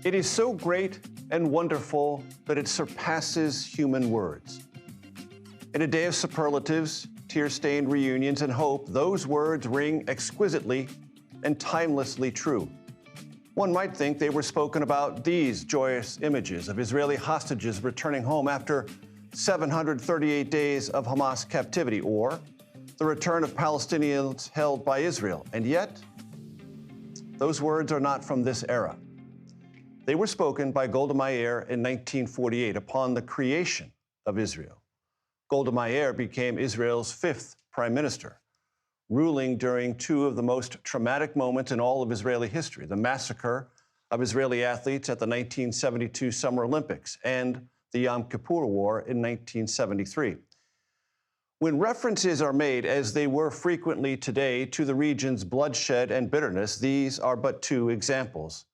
It is so great and wonderful that it surpasses human words. In a day of superlatives, tear-stained reunions, and hope, those words ring exquisitely and timelessly true. One might think they were spoken about these joyous images of Israeli hostages returning home after 738 days of Hamas captivity, or the return of Palestinians held by Israel. And yet, those words are not from this era. They were spoken by Golda Meir in 1948 upon the creation of Israel. Golda Meir became Israel's fifth prime minister, ruling during two of the most traumatic moments in all of Israeli history: the massacre of Israeli athletes at the 1972 Summer Olympics and the Yom Kippur War in 1973. When references are made, as they were frequently today, to the region's bloodshed and bitterness, these are but two examples.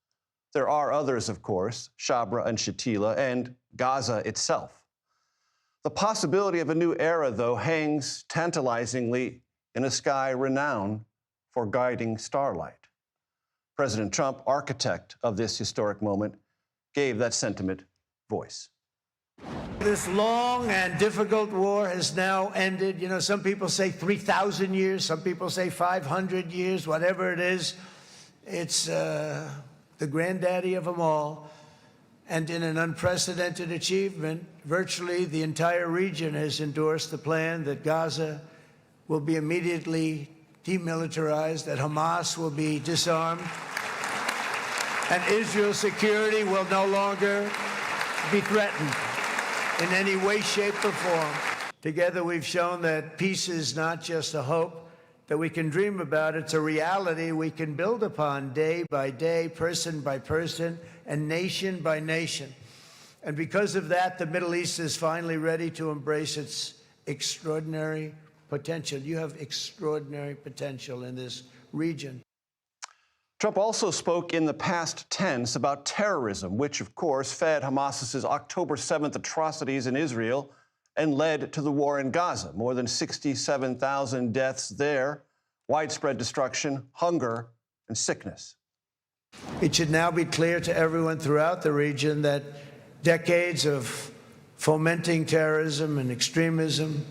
There are others, of course, Shabra and Shatila, and Gaza itself. The possibility of a new era, though, hangs tantalizingly in a sky renowned for guiding starlight. President Trump, architect of this historic moment, gave that sentiment voice. This long and difficult war has now ended. You know, some people say 3,000 years, some people say 500 years, whatever it is. It's the granddaddy of them all. And in an unprecedented achievement, virtually the entire region has endorsed the plan that Gaza will be immediately demilitarized, that Hamas will be disarmed, and Israel's security will no longer be threatened in any way, shape, or form. Together, we've shown that peace is not just a hope that we can dream about. It's a reality we can build upon day by day, person by person, and nation by nation. And because of that, the Middle East is finally ready to embrace its extraordinary potential. You have extraordinary potential in this region. Trump also spoke in the past tense about terrorism, which, of course, fed Hamas's October 7th atrocities in Israel and led to the war in Gaza. More than 67,000 deaths there, widespread destruction, hunger, and sickness. It should now be clear to everyone throughout the region that decades of fomenting terrorism and extremism,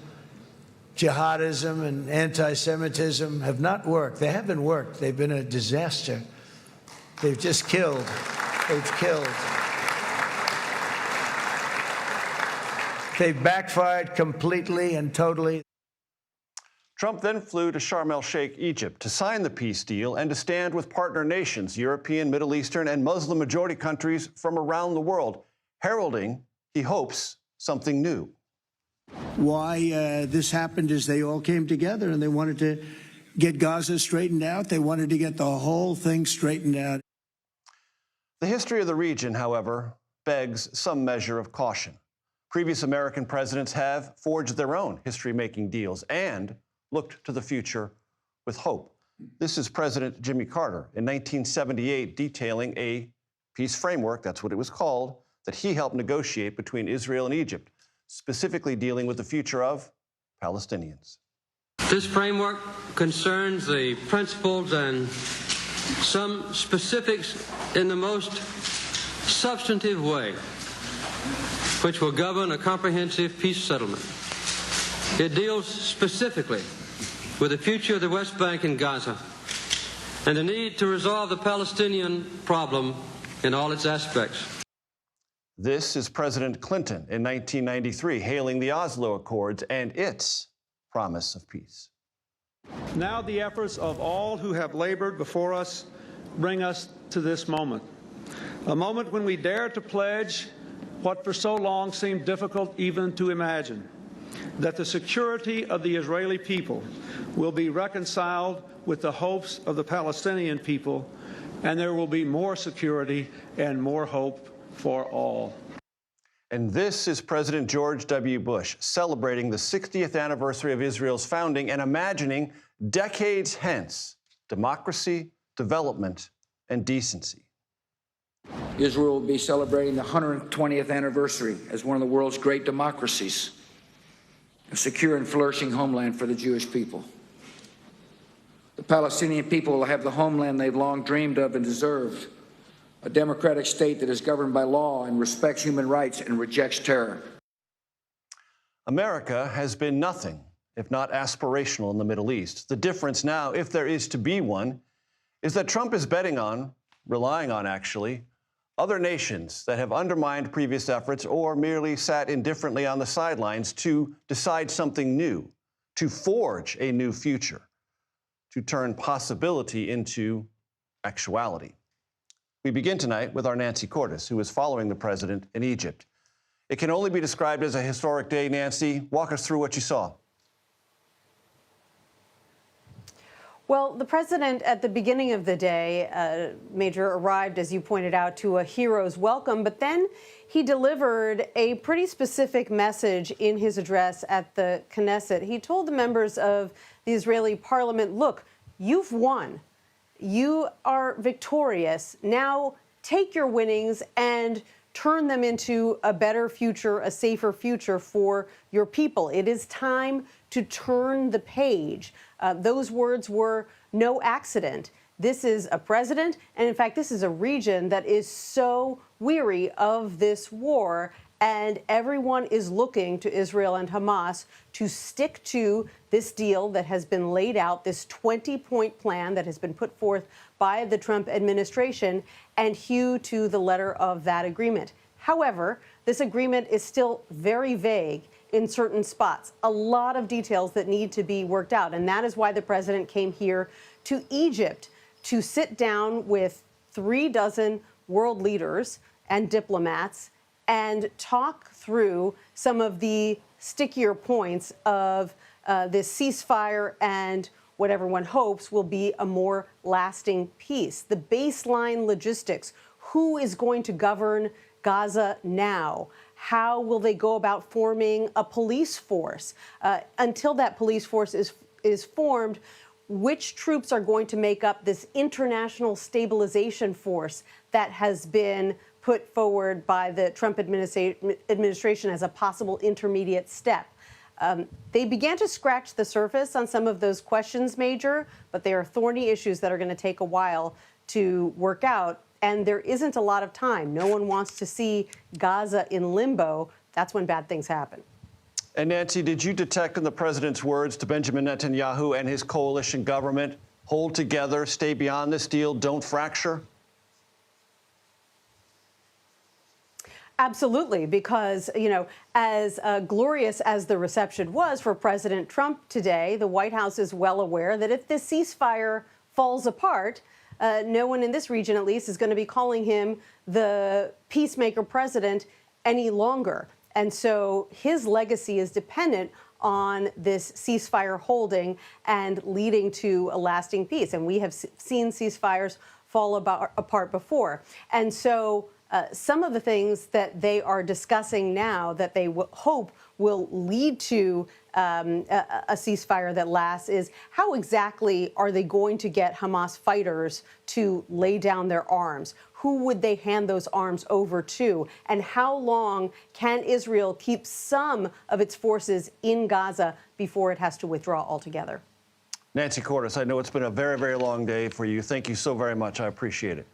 jihadism and anti-Semitism have not worked. They haven't worked. They've been a disaster. They've just killed. They've killed. They've backfired completely and totally. Trump then flew to Sharm el-Sheikh, Egypt, to sign the peace deal and to stand with partner nations, European, Middle Eastern, and Muslim-majority countries from around the world, heralding, he hopes, something new. Why this happened is they all came together and they wanted to get Gaza straightened out. They wanted to get the whole thing straightened out. The history of the region, however, begs some measure of caution. Previous American presidents have forged their own history-making deals and looked to the future with hope. This is President Jimmy Carter in 1978 detailing a peace framework, that's what it was called, that he helped negotiate between Israel and Egypt, specifically dealing with the future of Palestinians. This framework concerns the principles and some specifics in the most substantive way, which will govern a comprehensive peace settlement. It deals specifically with the future of the West Bank and Gaza and the need to resolve the Palestinian problem in all its aspects. This is President Clinton in 1993, hailing the Oslo Accords and its promise of peace. Now the efforts of all who have labored before us bring us to this moment, a moment when we dare to pledge what for so long seemed difficult even to imagine, that the security of the Israeli people will be reconciled with the hopes of the Palestinian people, and there will be more security and more hope for all. And this is President George W. Bush celebrating the 60th anniversary of Israel's founding and imagining decades hence democracy, development, and decency. Israel will be celebrating the 120th anniversary as one of the world's great democracies, a secure and flourishing homeland for the Jewish people. The Palestinian people will have the homeland they've long dreamed of and deserved, a democratic state that is governed by law and respects human rights and rejects terror. America has been nothing if not aspirational in the Middle East. The difference now, if there is to be one, is that Trump is betting on, relying on actually, other nations that have undermined previous efforts or merely sat indifferently on the sidelines to decide something new, to forge a new future, to turn possibility into actuality. We begin tonight with our Nancy Cordes, who is following the president in Egypt. It can only be described as a historic day. Nancy, walk us through what you saw. Well, the president at the beginning of the day, Major, arrived, as you pointed out, to a hero's welcome, but then he delivered a pretty specific message in his address at the Knesset. He told the members of the Israeli parliament, look, you've won. You are victorious. Now take your winnings and turn them into a better future, a safer future for your people. It is time to turn the page. Those words were no accident. This is a president, and in fact, this is a region that is so weary of this war, and everyone is looking to Israel and Hamas to stick to this deal that has been laid out, this 20-point plan that has been put forth by the Trump administration, and hew to the letter of that agreement. However, this agreement is still very vague in certain spots, a lot of details that need to be worked out. And that is why the president came here to Egypt to sit down with 36 world leaders and diplomats and talk through some of the stickier points of this ceasefire and what everyone hopes will be a more lasting peace. The baseline logistics, who is going to govern Gaza now? How will they go about forming a police force? Until that police force is formed, which troops are going to make up this international stabilization force that has been put forward by the Trump administration as a possible intermediate step? They began to scratch the surface on some of those questions, Major, but they are thorny issues that are going to take a while to work out. And there isn't a lot of time. No one wants to see Gaza in limbo. That's when bad things happen. And Nancy, did you detect in the president's words to Benjamin Netanyahu and his coalition government, hold together, stay beyond this deal, don't fracture? Absolutely, because, you know, as glorious as the reception was for President Trump today, the White House is well aware that if this ceasefire falls apart, no one in this region, at least, is going to be calling him the peacemaker president any longer. And so his legacy is dependent on this ceasefire holding and leading to a lasting peace. And we have seen ceasefires fall apart before. And so some of the things that they are discussing now that they hope will lead to a ceasefire that lasts is how exactly are they going to get Hamas fighters to lay down their arms? Who would they hand those arms over to? And how long can Israel keep some of its forces in Gaza before it has to withdraw altogether? Nancy Cordes, I know it's been a very, very long day for you. Thank you so very much. I appreciate it.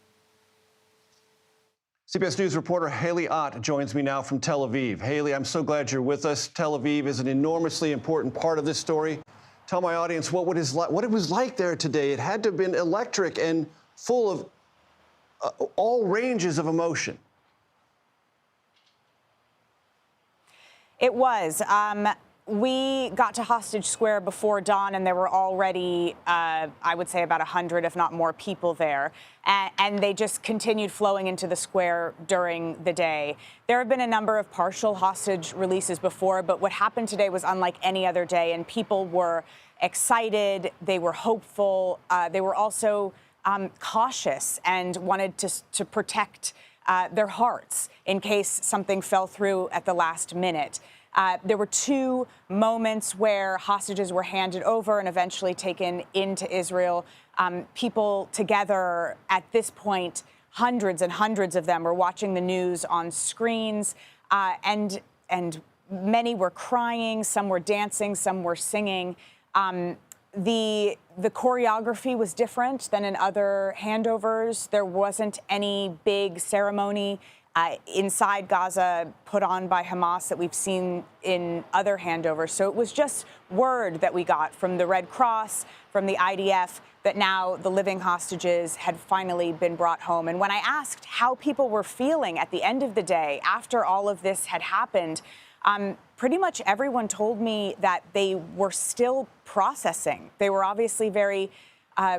CBS News reporter Haley Ott joins me now from Tel Aviv. Haley, I'm so glad you're with us. Tel Aviv is an enormously important part of this story. Tell my audience what it was like there today. It had to have been electric and full of all ranges of emotion. It was. We got to Hostage Square before dawn, and there were already, I would say, about 100, if not more, people there. And they just continued flowing into the square during the day. There have been a number of partial hostage releases before, but what happened today was unlike any other day, and people were excited. They were hopeful. They were also cautious and wanted to protect their hearts in case something fell through at the last minute. There were two moments where hostages were handed over and eventually taken into Israel. People together at this point, hundreds and hundreds of them were watching the news on screens, and many were crying, some were dancing, some were singing. The The choreography was different than in other handovers. There wasn't any big ceremony inside Gaza put on by Hamas that we've seen in other handovers. So it was just word that we got from the Red Cross, from the IDF, that now the living hostages had finally been brought home. And when I asked how people were feeling at the end of the day after all of this had happened, pretty much everyone told me that they were still processing. They were obviously very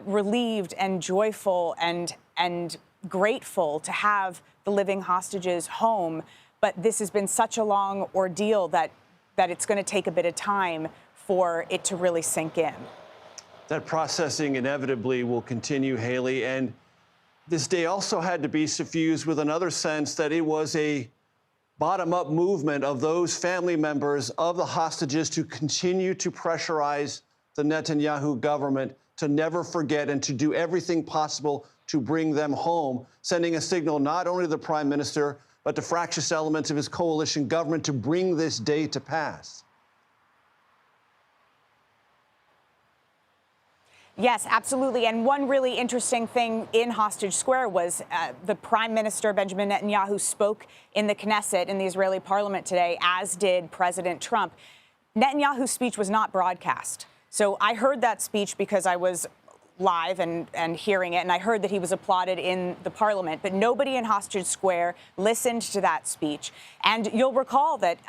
relieved and joyful and grateful to have the living hostages home. But this has been such a long ordeal that it's going to take a bit of time for it to really sink in. That processing inevitably will continue, Haley. And this day also had to be suffused with another sense that it was a bottom-up movement of those family members of the hostages to continue to pressurize the Netanyahu government to never forget and to do everything possible to bring them home, sending a signal not only to the prime minister, but to fractious elements of his coalition government to bring this day to pass. Yes, absolutely. And one really interesting thing in Hostage Square was the Prime Minister, Benjamin Netanyahu, spoke in the Knesset, in the Israeli parliament today, as did President Trump. Netanyahu's speech was not broadcast. So I heard that speech because I was live and hearing it, and I heard that he was applauded in the parliament, but nobody in Hostage Square listened to that speech. And you'll recall that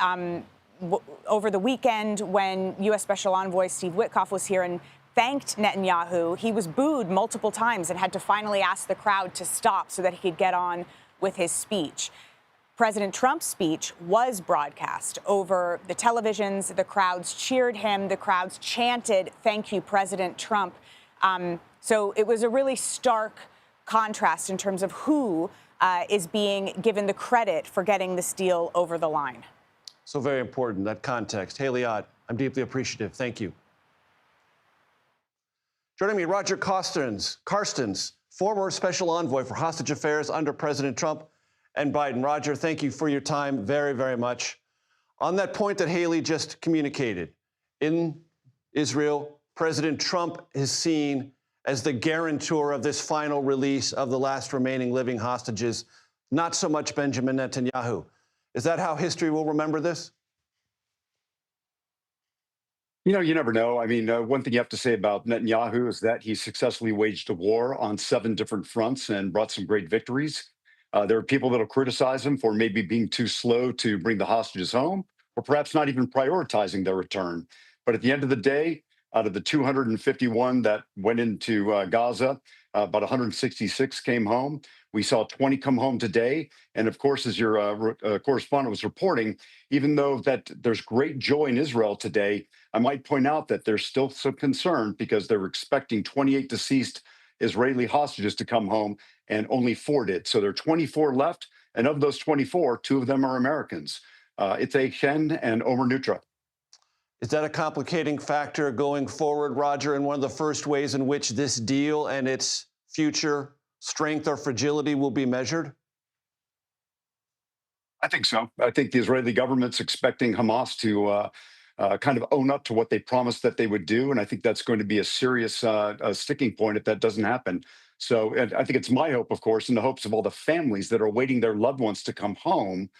over the weekend when U.S. Special Envoy Steve Witkoff was here and thanked Netanyahu, he was booed multiple times and had to finally ask the crowd to stop so that he could get on with his speech. President Trump's speech was broadcast over the televisions. The crowds cheered him. The crowds chanted, "Thank you, President Trump." So it was a really stark contrast in terms of who is being given the credit for getting this deal over the line. So very important, that context. Haley Ott, I'm deeply appreciative. Thank you. Joining me, Roger Carstens, former special envoy for hostage affairs under President Trump and Biden. Roger, thank you for your time very, very much. On that point that Haley just communicated, in Israel, President Trump is seen as the guarantor of this final release of the last remaining living hostages, not so much Benjamin Netanyahu. Is that how history will remember this? You know, you never know. I mean, one thing you have to say about Netanyahu is that he successfully waged a war on 7 different fronts and brought some great victories. There are people that will criticize him for maybe being too slow to bring the hostages home, or perhaps not even prioritizing their return. But at the end of the day, out of the 251 that went into Gaza, about 166 came home. We saw 20 come home today. And of course, as your correspondent was reporting, even though that there's great joy in Israel today, I might point out that there's still some concern because they were expecting 28 deceased Israeli hostages to come home, and only 4 did. So there are 24 left. And of those 24, 2 of them are Americans. It's Chen and Omer Nutra. Is that a complicating factor going forward, Roger, and one of the first ways in which this deal and its future strength or fragility will be measured? I think so. I think the Israeli government's expecting Hamas to kind of own up to what they promised that they would do. And I think that's going to be a serious sticking point if that doesn't happen. So and I think it's my hope, of course, in the hopes of all the families that are waiting their loved ones to come home.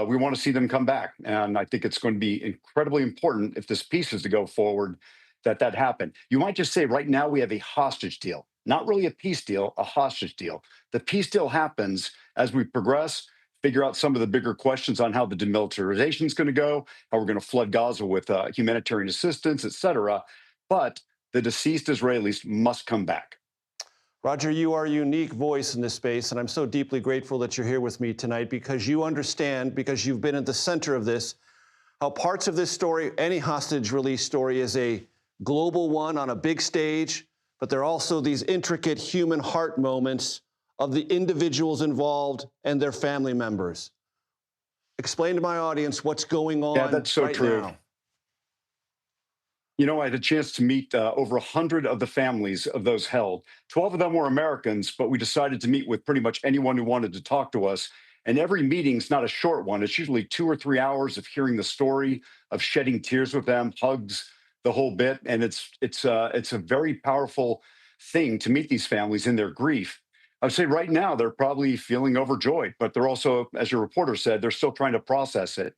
We want to see them come back. And I think it's going to be incredibly important if this peace is to go forward, that happen. You might just say right now we have a hostage deal, not really a peace deal, a hostage deal. The peace deal happens as we progress, figure out some of the bigger questions on how the demilitarization is going to go, how we're going to flood Gaza with humanitarian assistance, et cetera. But the deceased Israelis must come back. Roger, you are a unique voice in this space, and I'm so deeply grateful that you're here with me tonight because you understand, because you've been at the center of this, how parts of this story, any hostage release story, is a global one on a big stage, but there are also these intricate human heart moments of the individuals involved and their family members. Explain to my audience what's going on Yeah, that's so right true. now. You know, I had a chance to meet over 100 of the families of those held. 12 of them were Americans, but we decided to meet with pretty much anyone who wanted to talk to us. And every meeting's not a short one. It's usually 2 or 3 hours of hearing the story, of shedding tears with them, hugs, the whole bit. And it's a very powerful thing to meet these families in their grief. I would say right now they're probably feeling overjoyed, but they're also, as your reporter said, they're still trying to process it.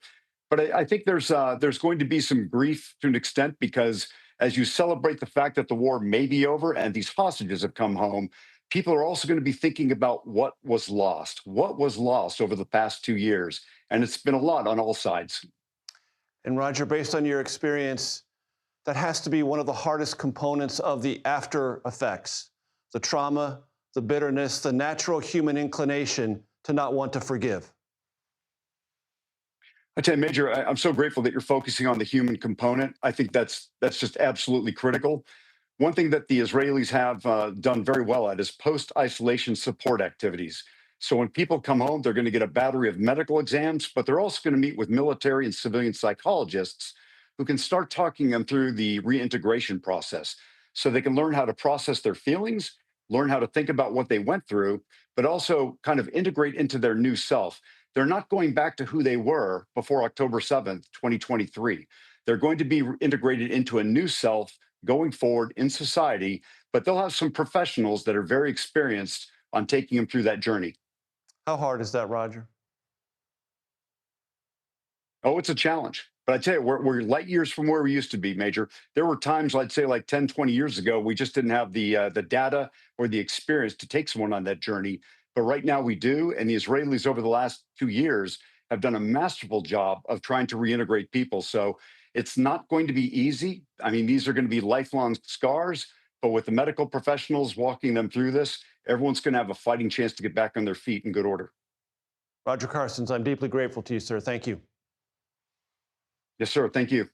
But I think there's going to be some grief to an extent because as you celebrate the fact that the war may be over and these hostages have come home, people are also going to be thinking about what was lost over the past 2 years, and it's been a lot on all sides. And Roger, based on your experience, that has to be one of the hardest components of the after effects, the trauma, the bitterness, the natural human inclination to not want to forgive. I tell you, Major, I'm so grateful that you're focusing on the human component. I think that's just absolutely critical. One thing that the Israelis have done very well at is post-isolation support activities. So when people come home, they're going to get a battery of medical exams, but they're also going to meet with military and civilian psychologists who can start talking them through the reintegration process so they can learn how to process their feelings, learn how to think about what they went through, but also kind of integrate into their new self. They're not going back to who they were before October 7th, 2023. They're going to be integrated into a new self going forward in society, but they'll have some professionals that are very experienced on taking them through that journey. How hard is that, Roger? Oh, it's a challenge. But I tell you, we're light years from where we used to be, Major. There were times, I'd say like 10, 20 years ago, we just didn't have the data or the experience to take someone on that journey. But right now we do. And the Israelis over the last 2 years have done a masterful job of trying to reintegrate people. So it's not going to be easy. I mean, these are going to be lifelong scars, but with the medical professionals walking them through this, everyone's going to have a fighting chance to get back on their feet in good order. Roger Carstens, I'm deeply grateful to you, sir. Thank you. Yes, sir. Thank you.